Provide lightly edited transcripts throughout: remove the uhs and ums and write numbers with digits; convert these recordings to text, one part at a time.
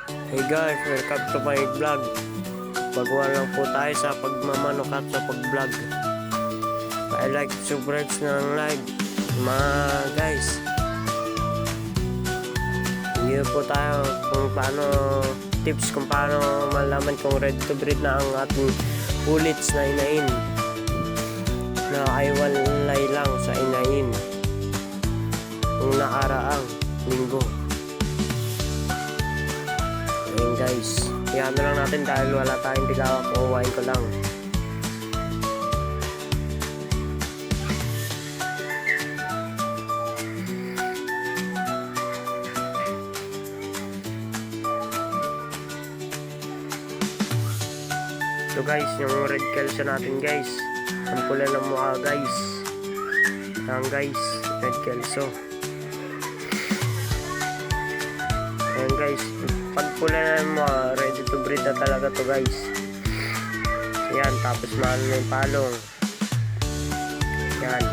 Hey guys, welcome to my vlog. Baguhan lang po tayo sa pagmamanok at sa pag-vlog. I like to subscribe ng like mga guys. Hindi po tayo kung paano tips kung paano malaman kung ready to breed na ang ating ulits na inahin na ay walay lang sa inahin nung nakaraang linggo. Ayun guys, iyan lang natin dahil wala tayong tigawak, uwain ko lang. So guys, yung red kelso natin guys, ang pula ng mukha guys. Yan guys, red kelso. Ayan guys, pag pula ng mukha, ready to breed na talaga to guys. Yan, tapos mahal na yung palong. Yan.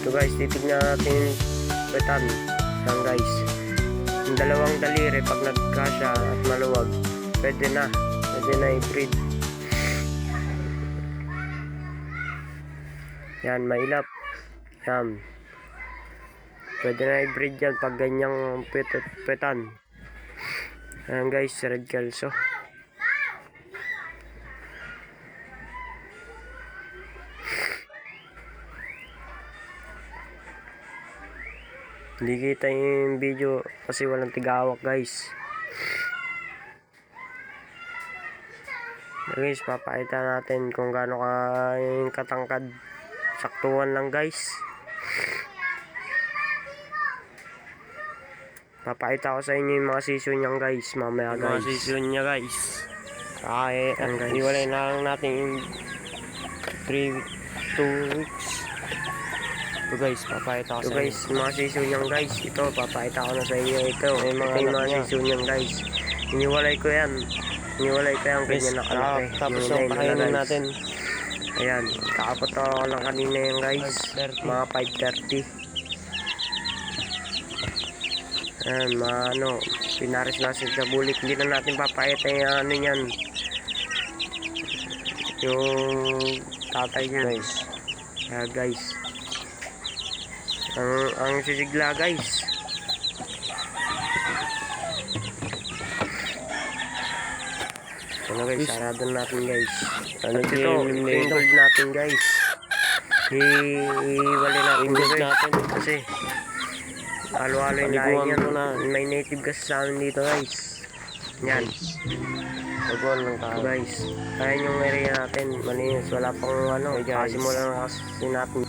So guys, titignan natin yung petan. Yan guys, yung dalawang daliri pag nagkasya at maluwag, pwede na i-breed. Yan, mailap. Yan, pwede na i-breed yan pag ganyang petan. Yan guys, red kelso. Hindi kita yung video kasi walang tigawak guys. Guys, papakita natin kung gaano ka yung katangkad. Saktuhan lang guys. Papakita ko sa inyo yung mga season niyan guys mamaya guys. Mga season niya guys. Kaya iwalay na lang natin yung 2 weeks. So guys, papakita ko sa guys, mga season niyan guys. Ito, papakita ko na sa inyo ito. May mga season niyan guys. Iniwalay ko yan ganyan nakalaki. Tapos yung pakainin natin. Ayan, kakapato ko lang kanina yan guys. Mga 5:30. Ayan, mga pinaris natin sa bulik. Hindi na natin papakita yung yan. Yung tatay niya guys. Ayan guys. Ang sisigla guys. Ano guys, sarado natin guys. Ito, i-hold natin guys. I-wali natin guys. Kasi halo-halo yung lain yan. May native kasi sa amin dito guys. Yan. Pagwan lang tayo guys. Kaya yung area natin malinis. Wala pang kasimula na kasi natin.